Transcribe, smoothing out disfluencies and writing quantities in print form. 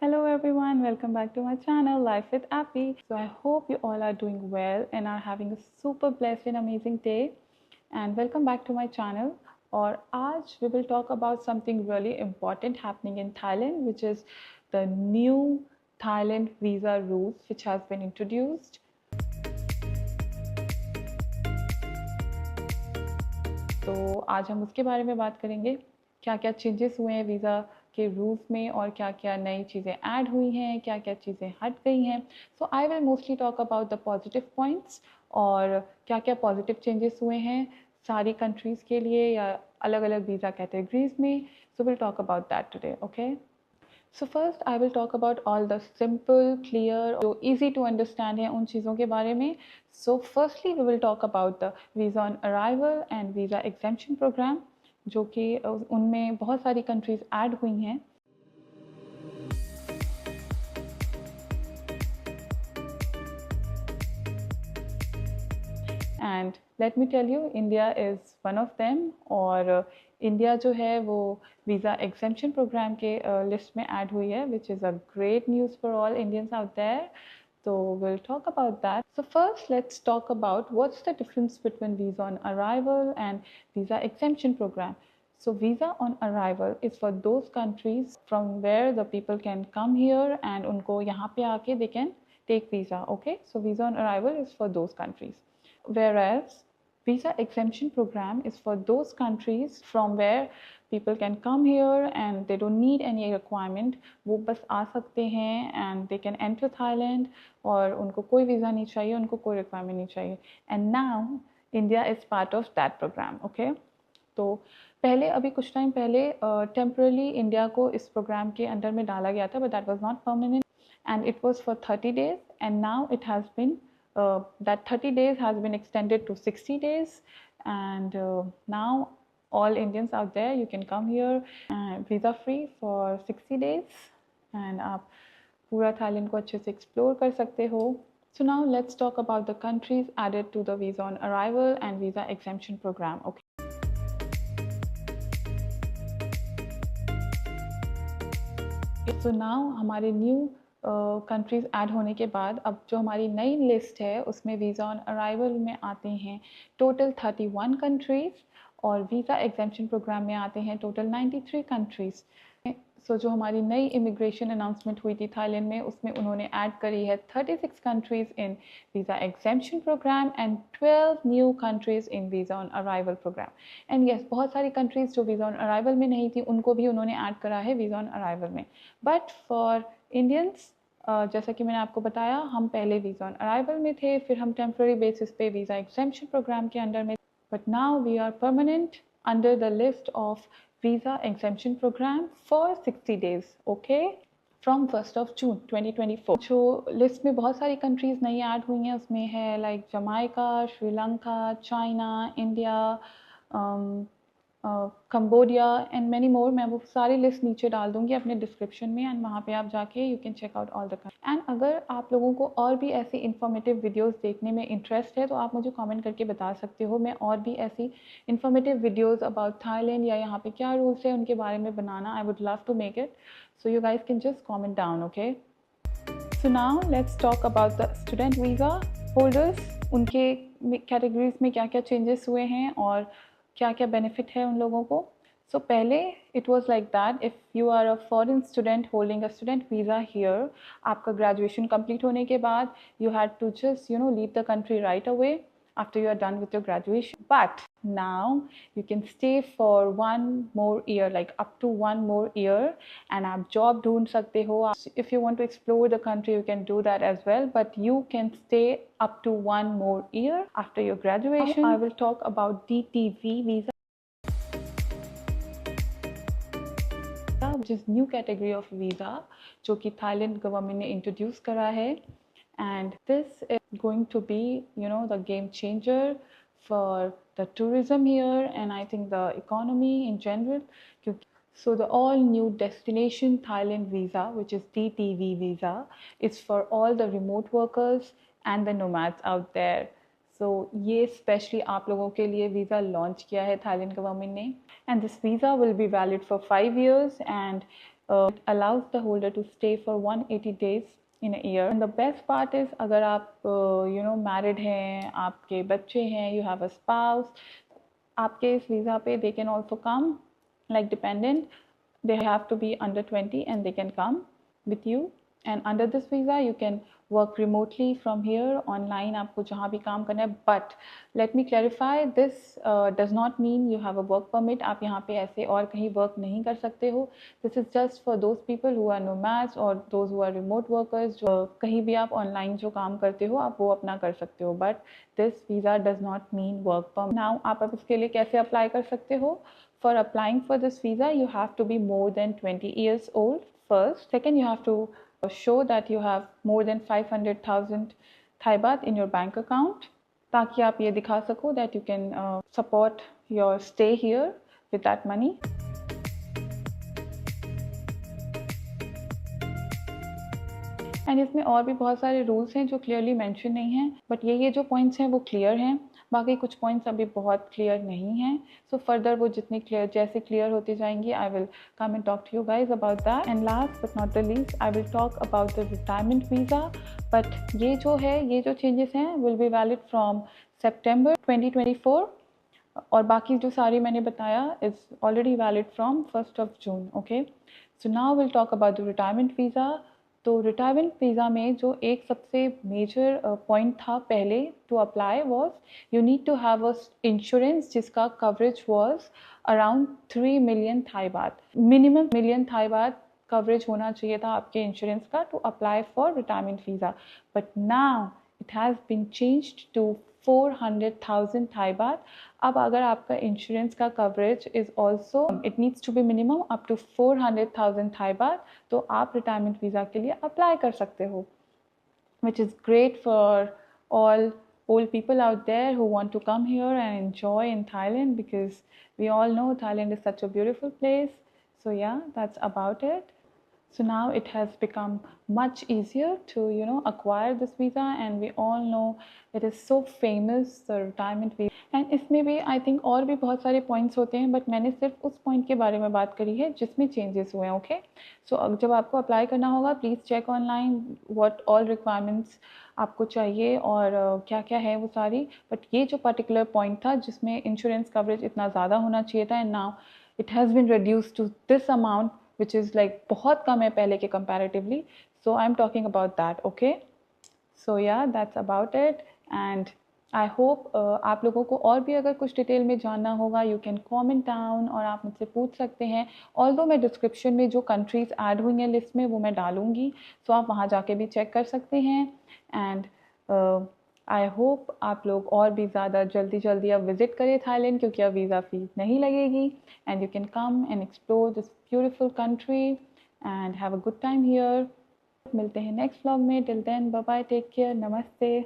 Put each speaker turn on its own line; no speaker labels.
Hello everyone, welcome back to my channel Life with Appy. So I hope you all are doing well and are having a super blessed and amazing day. And welcome back to my channel. और आज we will talk about something really important happening in Thailand, which is the new Thailand visa rules which has been introduced. तो आज हम उसके बारे में बात करेंगे, क्या क्या चेंजेस हुए हैं वीज़ा के रूल्स में और क्या क्या नई चीज़ें ऐड हुई हैं, क्या क्या चीज़ें हट गई हैं. So I will mostly talk about the positive points और क्या क्या पॉजिटिव चेंजेस हुए हैं सारी कंट्रीज़ के लिए या अलग अलग वीज़ा कैटेगरीज में. So will talk about that today. Okay, so first I will talk about all the simple clear जो ईजी टू अंडरस्टैंड है उन चीज़ों के बारे में. So firstly we will talk about the visa on arrival and visa exemption program, जो कि उनमें बहुत सारी कंट्रीज़ ऐड हुई हैं. And let me tell you, India is one of them. और इंडिया जो है वो वीज़ा एग्जेम्पशन प्रोग्राम के लिस्ट में ऐड हुई है, which is a great news for all Indians out there. So we'll talk about that. So first let's talk about what's the difference between visa on arrival and visa exemption program. So visa on arrival is for those countries from where the people can come here and उनको यहाँ पे आके they can take visa. Okay, so visa on arrival is for those countries. Whereas visa exemption program is for those countries from where people can come here and they don't need any requirement. वो बस आ सकते हैं and they can enter Thailand और उनको कोई visa नहीं चाहिए, उनको कोई requirement नहीं चाहिए. And now India is part of that program. Okay, तो पहले अभी कुछ टाइम पहले टेम्परली इंडिया को इस प्रोग्राम के अंडर में डाला गया था, but that was not permanent and it was for 30 days and now it has been that 30 days has been extended to 60 days and now all Indians out there, you can come here visa free for 60 days and आप पूरा Thailand को अच्छे से explore कर सकते हो. So now let's talk about the countries added to the visa on arrival and visa exemption program. Okay, so now हमारे new countries add होने के बाद अब जो हमारी नई लिस्ट है उसमें वीज़ा ऑन अराइवल में आते हैं टोटल 31 कंट्रीज़ और वीज़ा एग्जेम्पशन प्रोग्राम में आते हैं टोटल 93 कंट्रीज़. सो जो हमारी नई इमिग्रेशन अनाउंसमेंट हुई थी थाईलैंड में उसमें उन्होंने ऐड करी है 36 countries in visa exemption program and 12 new countries in visa on arrival program. And yes, बहुत सारी कंट्रीज़ जो वीज़ा ऑन अराइवल में नहीं थी उनको भी उन्होंने ऐड करा है वीज़ा ऑन अराइवल में. बट फॉर इंडियंस, जैसा कि मैंने आपको बताया, हम पहले वीज़ा ऑन अराइवल में थे, फिर हम टेम्प्रेरी बेसिस पे वीज़ा एग्जेम्पशन प्रोग्राम के अंडर में, but now we are permanent under the list of visa exemption program for 60 days. Okay, from 1st of June 2024. जो लिस्ट में बहुत सारी कंट्रीज़ नई ऐड हुई हैं उसमें है like Jamaica, Sri Lanka, China, India, Cambodia and many more. मैं वो सारी लिस्ट नीचे डाल दूँगी अपने डिस्क्रिप्शन में एंड वहाँ पे आप जाके you can check out all the country. And अगर आप लोगों को और भी ऐसी इन्फॉर्मेटिव वीडियोस देखने में इंटरेस्ट है तो आप मुझे कमेंट करके बता सकते हो. मैं और भी ऐसी इन्फॉर्मेटिव वीडियोस अबाउट थाईलैंड या यहाँ पे क्या रूल्स है उनके बारे में बनाना. I would love to make it, so you guys can just comment down. Okay, so now let's talk about the student visa holders. उनके कैटेगरीज में क्या क्या चेंजेस हुए हैं और क्या क्या बेनिफिट है उन लोगों को. सो पहले it was like that if you are a foreign student holding a student visa here, आपका ग्रेजुएशन कंप्लीट होने के बाद you had to just leave the country right away after you are done with your graduation. But now you can stay for one more year, like up to one more year, and आप job ढूंढ सकते हो. If you want to explore the country you can do that as well, but you can stay up to one more year after your graduation. I will talk about DTV visa, which is new category of visa जो कि Thailand government ने introduce करा है. And this is going to be, the game changer for the tourism here and I think the economy in general. So the all new destination Thailand visa, which is DTV visa, is for all the remote workers and the nomads out there. So ये specially आप लोगों के लिए visa launch किया है Thailand government ने. And this visa will be valid for 5 years and it allows the holder to stay for 180 days in a year. And the best part is अगर आप married हैं, आपके बच्चे हैं, you have a spouse, आपके इस visa पे they can also come like dependent. They have to be under 20 and they can come with you. And under this visa you can work remotely from here online, आपको जहाँ भी काम करना है. But let me clarify, this does not mean you have a work permit. आप यहाँ पे ऐसे और कहीं work नहीं कर सकते हो. This is just for those people who are nomads or those who are remote workers. जो कहीं भी आप online जो काम करते हो आप वो अपना कर सकते हो. But this visa does not mean work permit. Now आप अब इसके लिए कैसे apply कर सकते हो? For applying for this visa you have to be more than 20 years old first. Second, you have to show that you have more than 500,000 Thai baht in your bank account, ताकि आप ये दिखा सको that you can support your stay here with that money. And इसमें और भी बहुत सारे रूल्स हैं जो क्लियरली मेंशन नहीं हैं, बट ये जो पॉइंट्स हैं वो क्लियर हैं. बाकी कुछ पॉइंट्स अभी बहुत क्लियर नहीं हैं. सो फर्दर वो जितनी जैसे क्लियर होती जाएंगी I will come and talk to you guys about that. And last but not the least I will talk about the retirement visa. But ये जो चेंजेस हैं will be valid from September 2024 और बाकी जो सारी मैंने बताया is already valid from 1st June. Okay, so now will talk about the retirement visa. तो रिटायरमेंट वीज़ा में जो एक सबसे मेजर पॉइंट था पहले to apply was you need to have a insurance जिसका coverage was around 3 million Thai baht. Minimum million Thai baht coverage होना चाहिए था आपके इंश्योरेंस का to apply for retirement visa. But now it has been changed to 400,000 Thai baht. अब अगर आपका insurance का coverage is also it needs to be minimum up to 400,000 Thai baht, तो आप रिटायरमेंट वीज़ा के लिए अप्लाई कर सकते हो, which is great for all old people out there who want to come here and enjoy in Thailand, because we all know Thailand is such a beautiful place. So yeah, that's about it. So now it has become much easier to acquire this visa, and we all know it is so famous, the retirement visa. And इसमें भी I think और भी बहुत सारे points होते हैं, but मैंने सिर्फ उस point के बारे में बात करी है जिसमें changes हुए हैं. Okay, so जब आपको apply करना होगा please check online what all requirements आपको चाहिए और क्या क्या है वो सारी. बट ये जो particular point था जिसमें insurance coverage इतना ज़्यादा होना चाहिए था, and now it has been reduced to this amount, which is like बहुत कम है पहले के comparatively. So I'm talking about that. Okay, so yeah, that's about it. And I hope आप लोगों को और भी अगर कुछ डिटेल में जानना होगा you can comment down और आप मुझसे पूछ सकते हैं. Although मैं डिस्क्रिप्शन में जो कंट्रीज़ ऐड हुई हैं लिस्ट में वो मैं डालूँगी, so आप वहाँ जाके भी चेक कर सकते हैं. एंड आई होप आप लोग और भी ज़्यादा जल्दी अब विज़िट करें थाईलैंड, क्योंकि अब वीज़ा फ़ीस नहीं लगेगी. And you can come and explore this beautiful country and have a good time here. मिलते हैं नेक्स्ट व्लॉग में. Till then bye bye, take care, नमस्ते.